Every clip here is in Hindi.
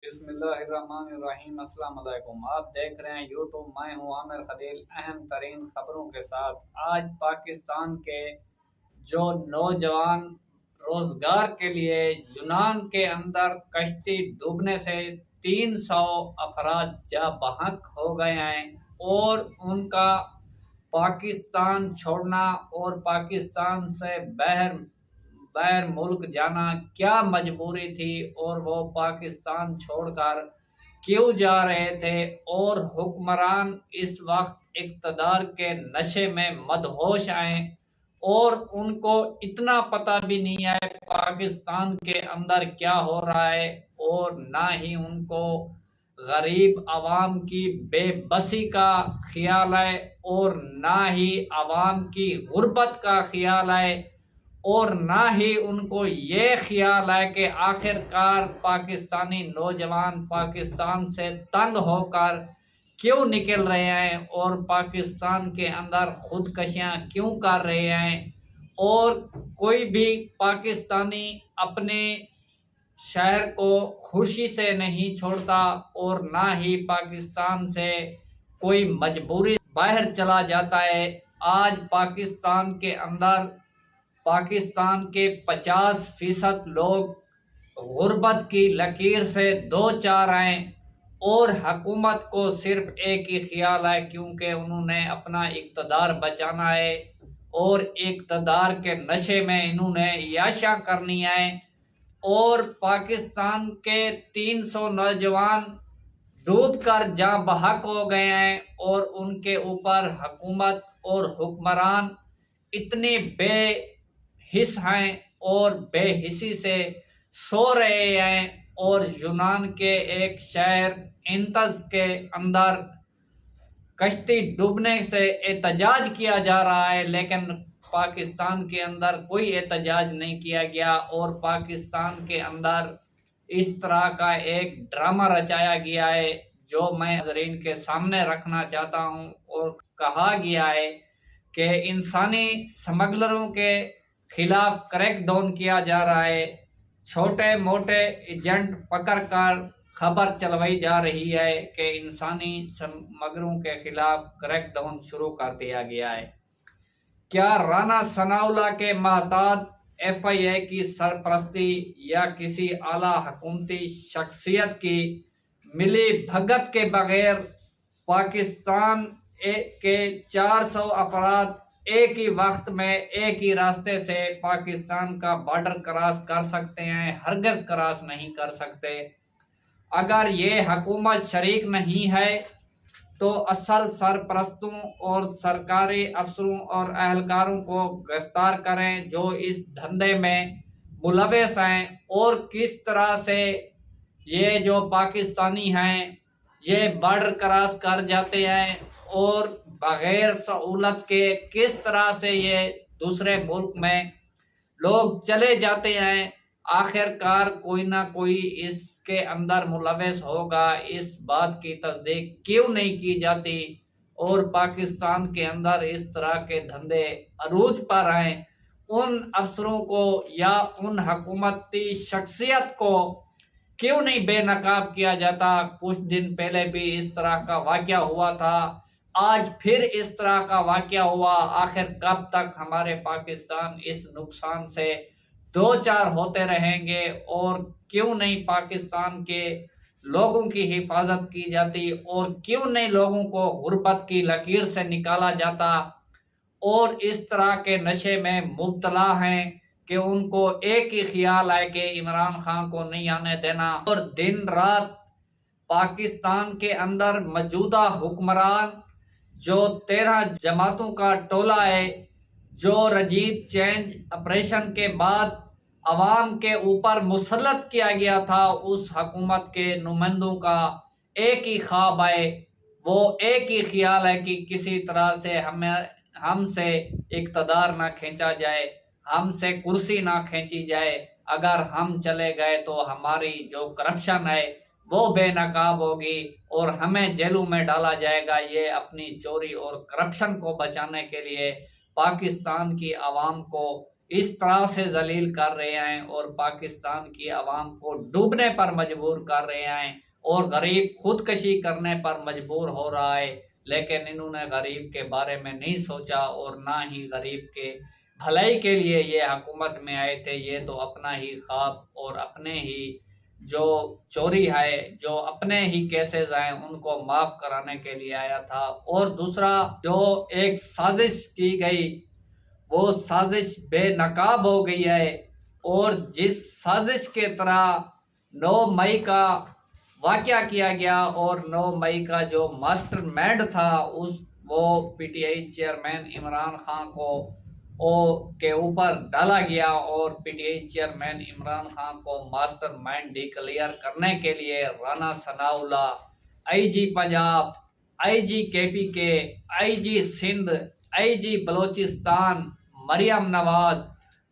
बिस्मिल्लाहिर्रहमानिर्रहीम। अस्सलाम वालेकुम। आप देख रहे हैं यूट्यूब, मैं हूं आमिर खलील। अहम तरीन खबरों के साथ आज पाकिस्तान के जो नौजवान रोजगार के लिए यूनान के अंदर कश्ती डूबने से 300 अफराद जा बहक हो गए हैं और उनका पाकिस्तान छोड़ना और पाकिस्तान से बाहर बाहर मुल्क जाना क्या मजबूरी थी और वो पाकिस्तान छोड़कर क्यों जा रहे थे। और हुक्मरान इस वक्त इक़्तिदार के नशे में मदहोश आए और उनको इतना पता भी नहीं है पाकिस्तान के अंदर क्या हो रहा है, और ना ही उनको गरीब आवाम की बेबसी का ख्याल है और ना ही आवाम की गुर्बत का ख्याल है और ना ही उनको ये ख्याल है कि आखिरकार पाकिस्तानी नौजवान पाकिस्तान से तंग होकर क्यों निकल रहे हैं और पाकिस्तान के अंदर खुदकशियां क्यों कर रहे हैं। और कोई भी पाकिस्तानी अपने शहर को खुशी से नहीं छोड़ता और ना ही पाकिस्तान से कोई मजबूरी बाहर चला जाता है। आज पाकिस्तान के अंदर पाकिस्तान के 50% लोग गुर्बत की लकीर से दो चार हैं और हुकूमत को सिर्फ एक ही ख्याल है, क्योंकि उन्होंने अपना इक़्तिदार बचाना है और इक़्तिदार के नशे में इन्होंने याशा करनी है। और पाकिस्तान के 300 नौजवान डूबकर जहाँ बहक हो गए हैं और उनके ऊपर हुकूमत और हुक्मरान इतने बेहिस हैं और बेहिसी से सो रहे हैं। और यूनान के एक शहर इंतज के अंदर कश्ती डूबने से एहतजाज किया जा रहा है, लेकिन पाकिस्तान के अंदर कोई एहतजाज नहीं किया गया और पाकिस्तान के अंदर इस तरह का एक ड्रामा रचाया गया है जो मैं नाज़रीन के सामने रखना चाहता हूं। और कहा गया है कि इंसानी स्मगलरों के खिलाफ क्रैकडाउन किया जा रहा है, छोटे मोटे एजेंट पकड़कर खबर चलवाई जा रही है कि इंसानी स्मगलरों के खिलाफ क्रैकडाउन शुरू कर दिया गया है। क्या राना सनाउल्लाह के महताज FIA की सरपरस्ती या किसी आला हुकूमती शख्सियत की मिली भगत के बगैर पाकिस्तान के 400 अफराद एक ही वक्त में एक ही रास्ते से पाकिस्तान का बॉर्डर क्रॉस कर सकते हैं? हरगिज़ क्रॉस नहीं कर सकते। अगर ये हुकूमत शरीक नहीं है तो असल सरपरस्तों और सरकारी अफसरों और अहलकारों को गिरफ्तार करें जो इस धंधे में मुलविस हैं। और किस तरह से ये जो पाकिस्तानी हैं ये बॉर्डर क्रॉस कर जाते हैं और बगैर सहूलत के किस तरह से ये दूसरे मुल्क में लोग चले जाते हैं। आखिरकार कोई ना कोई इसके अंदर मुलविस होगा, इस बात की तस्दीक क्यों नहीं की जाती। और पाकिस्तान के अंदर इस तरह के धंधे अरूज पर हैं, उन अफसरों को या उन हुकूमती शख्सियत को क्यों नहीं बेनकाब किया जाता। कुछ दिन पहले भी इस तरह का वाक़या हुआ था, आज फिर इस तरह का वाक़या हुआ। आखिर कब तक हमारे पाकिस्तान इस नुकसान से दो चार होते रहेंगे और क्यों नहीं पाकिस्तान के लोगों की हिफाजत की जाती और क्यों नहीं लोगों को गुर्बत की लकीर से निकाला जाता। और इस तरह के नशे में मुब्तला हैं कि उनको एक ही ख्याल है कि इमरान खान को नहीं आने देना। और दिन रात पाकिस्तान के अंदर मौजूदा हुक्मरान जो 13 जमातों का टोला है, जो रजीब चेंज ऑपरेशन के बाद अवाम के ऊपर मुसल्लत किया गया था, उस हुकूमत के नुमाइंदों का एक ही ख्वाब है, वो एक ही ख्याल है कि किसी तरह से हमसे इक़्तिदार ना खींचा जाए, हमसे कुर्सी ना खींची जाए। अगर हम चले गए तो हमारी जो करप्शन है वो बेनकाब होगी और हमें जेलों में डाला जाएगा। ये अपनी चोरी और करप्शन को बचाने के लिए पाकिस्तान की आवाम को इस तरह से जलील कर रहे हैं और पाकिस्तान की आवाम को डूबने पर मजबूर कर रहे हैं और गरीब खुदकशी करने पर मजबूर हो रहा है। लेकिन इन्होंने गरीब के बारे में नहीं सोचा और ना ही गरीब के भलाई के लिए ये हुकूमत में आए थे। ये तो अपना ही ख्वाब और अपने ही जो चोरी है, जो अपने ही केसेस हैं, उनको माफ कराने के लिए आया था। और दूसरा जो एक साजिश की गई, वो साजिश बेनकाब हो गई है। और जिस साजिश के तरह 9 मई का वाक़या किया गया और 9 मई का जो मास्टरमाइंड था वो पीटीआई चेयरमैन इमरान खान के ऊपर डाला गया और पीटीआई चेयरमैन इमरान खान को मास्टरमाइंड डिक्लेयर करने के लिए Rana Sanaullah, IG Punjab, IG KPK, IG Sindh, IG Balochistan, Maryam Nawaz,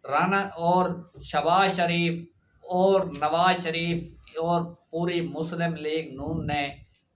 Rana और शहबाज शरीफ और नवाज शरीफ और पूरी मुस्लिम लीग नून ने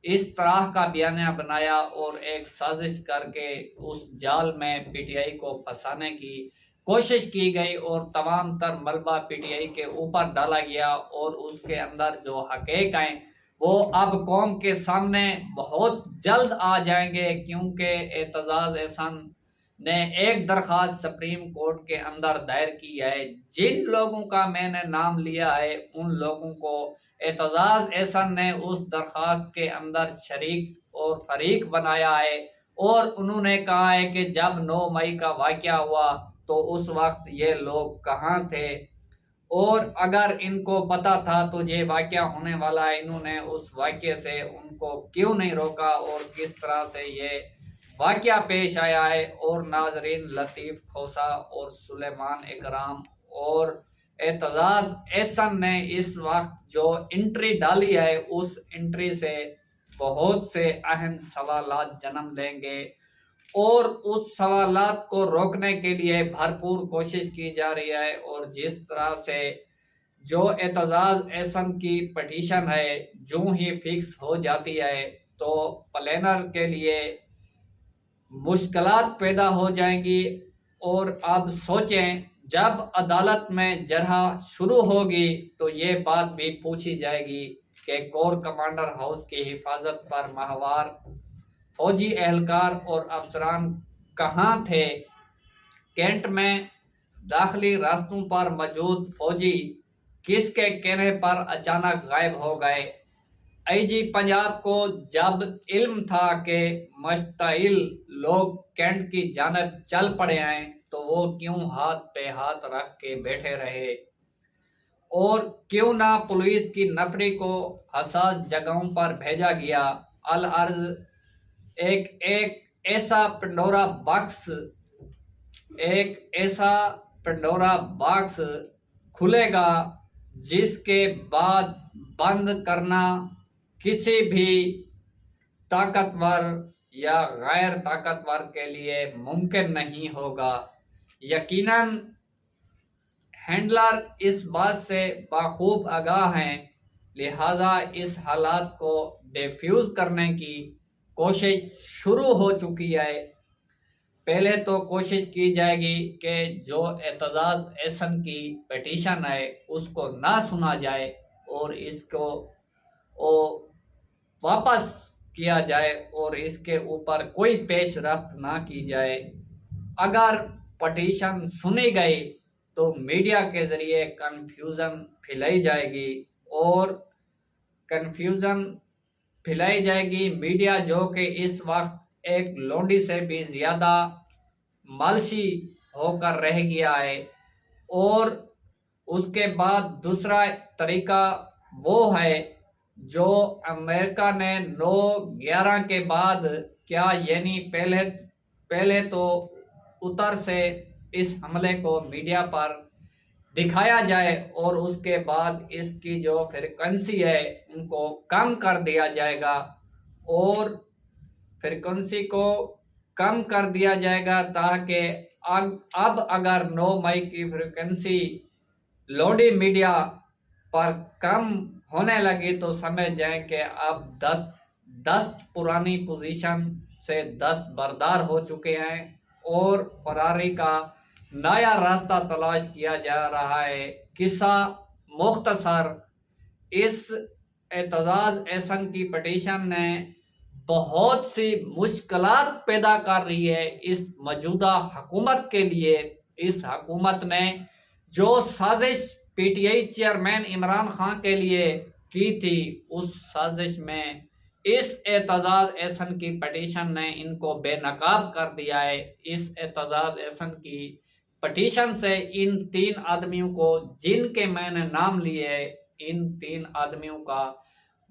इस तरह का बयानिया बनाया और एक साजिश करके उस जाल में पीटीआई को फंसाने की कोशिश की गई और तमाम तर मलबा पीटीआई के ऊपर डाला गया। और उसके अंदर जो हकीक हैं वो अब कौम के सामने बहुत जल्द आ जाएंगे, क्योंकि एतजाज़ एहसन ने एक दरख्वास्त सुप्रीम कोर्ट के अंदर दायर की है। जिन लोगों का मैंने नाम लिया है उन लोगों को एतजाज़ एहसन ने उस दरख्वास्त के अंदर शरीक और फरीक बनाया है और उन्होंने कहा है कि जब 9 मई का वाक़या हुआ तो उस वक्त ये लोग कहाँ थे और अगर इनको पता था तो ये वाक़या होने वाला है, इन्होंने उस वाक़े से उनको क्यों नहीं रोका और किस तरह से ये वाक़या पेश आया है। और नाजरीन, लतीफ़ खोसा और सुलेमान इकराम और एतजाज़ एहसन ने इस वक्त जो एंट्री डाली है उस एंट्री से बहुत से अहम सवालात जन्म लेंगे और उस सवालात को रोकने के लिए भरपूर कोशिश की जा रही है। और जिस तरह से जो एतजाज़ एहसन की पटिशन है जो ही फिक्स हो जाती है तो प्लानर के लिए मुश्किलात पैदा हो जाएंगी। और अब सोचें, जब अदालत में जरह शुरू होगी तो ये बात भी पूछी जाएगी कि कोर कमांडर हाउस की हिफाजत पर माहवार फौजी एहलकार और अफसरान कहाँ थे, कैंट में दाखिली रास्तों पर मौजूद फौजी किसके कहने पर अचानक गायब हो गए। आईजी पंजाब को जब इल्म था कि मुश्ताइल लोग कैंट की जानब चल पड़े हैं तो वो क्यों हाथ पे हाथ रख के बैठे रहे और क्यों ना पुलिस की नफरी को हसास जगहों पर भेजा गया। अल अर्ज एक ऐसा पंडोरा बॉक्स खुलेगा जिसके बाद बंद करना किसी भी ताकतवर या गैर ताकतवर के लिए मुमकिन नहीं होगा। यकीनन हैंडलर इस बात से बाखूब आगाह हैं, लिहाजा इस हालात को डिफ्यूज करने की कोशिश शुरू हो चुकी है। पहले तो कोशिश की जाएगी कि जो एतजाज़ एहसन की पटिशन है उसको ना सुना जाए और इसको वापस किया जाए और इसके ऊपर कोई पेश रफ्त ना की जाए। अगर पटिशन सुनी गई तो मीडिया के ज़रिए कन्फ्यूज़न फैलाई जाएगी और कन्फ्यूज़न फैलाई जाएगी। मीडिया जो कि इस वक्त एक लोंडी से भी ज़्यादा मालशी होकर रह गया है। और उसके बाद दूसरा तरीका वो है जो अमेरिका ने 9/11 के बाद क्या यानी पहले तो उतर से इस हमले को मीडिया पर दिखाया जाए और उसके बाद इसकी जो फ्रिक्वेंसी है उनको कम कर दिया जाएगा और फ्रिक्वेंसी को कम कर दिया जाएगा ताकि अब अगर 9 मई की फ्रिक्वेंसी लोडी मीडिया पर कम होने लगी तो समझ जाएं कि अब 10 पुरानी पोजीशन से 10 बरदार हो चुके हैं और फरारी का नया रास्ता तलाश किया जा रहा है। किस्सा मुख्तसर, इस एतजाज़ एहसन की पटिशन ने बहुत सी मुश्किलात पैदा कर रही है इस मौजूदा हुकूमत के लिए। इस हुकूमत ने जो साजिश पीटीआई चेयरमैन इमरान खान के लिए की थी, उस साजिश में इस एतजाज़ एहसन की पटिशन ने इनको बेनकाब कर दिया है। इस एतजाज़ एहसन की पटिशन से इन 3 आदमियों को, जिनके मैंने नाम लिए है, इन 3 आदमियों का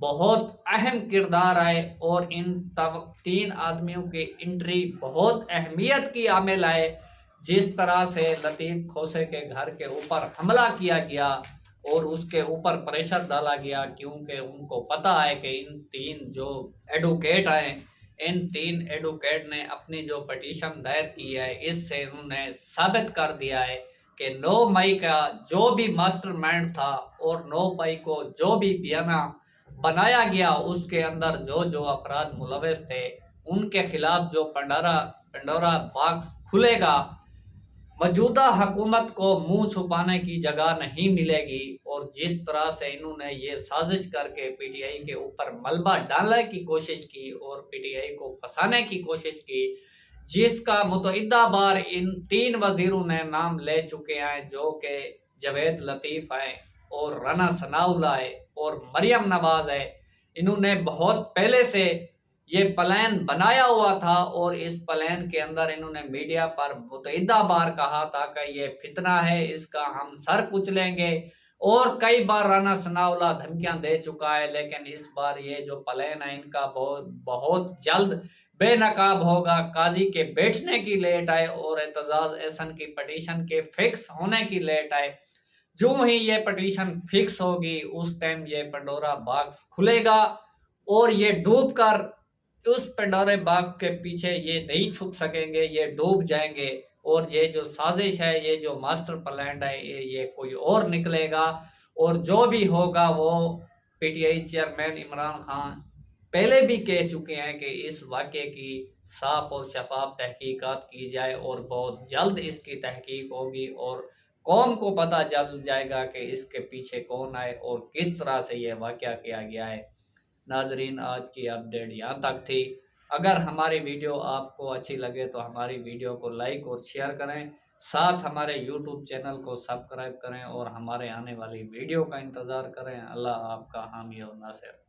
बहुत अहम किरदार है और इन 3 आदमियों की एंट्री बहुत अहमियत की आमिल है। जिस तरह से लतीफ़ खोसे के घर के ऊपर हमला किया गया और उसके ऊपर प्रेशर डाला गया, क्योंकि उनको पता है कि इन 3 जो एडवोकेट हैं, इन 3 एडवोकेट ने अपनी जो पटिशन दायर की है, इससे उन्होंने साबित कर दिया है कि 9 मई का जो भी मास्टरमाइंड था और 9 मई को जो भी बयाना बनाया गया, उसके अंदर जो जो अफराद मुलविस थे, उनके खिलाफ जो पंडोरा बॉक्स खुलेगा, मौजूदा हुकूमत को मुंह छुपाने की जगह नहीं मिलेगी। और जिस तरह से इन्होंने ये साजिश करके पीटीआई के ऊपर मलबा डालने की कोशिश की और पीटीआई को फंसाने की कोशिश की, जिसका मुतअद्दिदा बार इन 3 वजीरों ने नाम ले चुके हैं, जो कि जवेद लतीफ़ है और राना सनाउल्लाह है और मरियम नवाज है। इन्होंने बहुत पहले से ये प्लान बनाया हुआ था और इस प्लान के अंदर इन्होंने मीडिया पर मुतअद्दिदा बार कहा था कि ये फितना है, इसका हम सर कुचलेंगे, और कई बार राना सनाउल्लाह धमकियां दे चुका है। लेकिन इस बार ये जो प्लान है इनका बहुत बहुत जल्द बेनकाब होगा। काजी के बैठने की लेट आए और एतजाज़ एहसन की पटिशन के फिक्स होने की लेट आए। जो ही ये पटिशन फिक्स होगी, उस टाइम ये पंडोरा बॉक्स खुलेगा और ये डूब कर उस पंडोरे बाग के पीछे ये नहीं छुप सकेंगे, ये डूब जाएंगे और ये जो साजिश है, ये जो मास्टर प्लान है, ये कोई और निकलेगा। और जो भी होगा वो पीटीआई चेयरमैन इमरान खान पहले भी कह चुके हैं कि इस वाक़े की साफ और शफाफ तहकीकात की जाए और बहुत जल्द इसकी तहकीक होगी और कौम को पता चल जाएगा कि इसके पीछे कौन है और किस तरह से ये वाक़या किया गया है। नाजरीन, आज की अपडेट यहाँ तक थी। अगर हमारी वीडियो आपको अच्छी लगे तो हमारी वीडियो को लाइक और शेयर करें, साथ हमारे यूट्यूब चैनल को सब्सक्राइब करें और हमारे आने वाली वीडियो का इंतज़ार करें। अल्लाह आपका हामी और नासिर।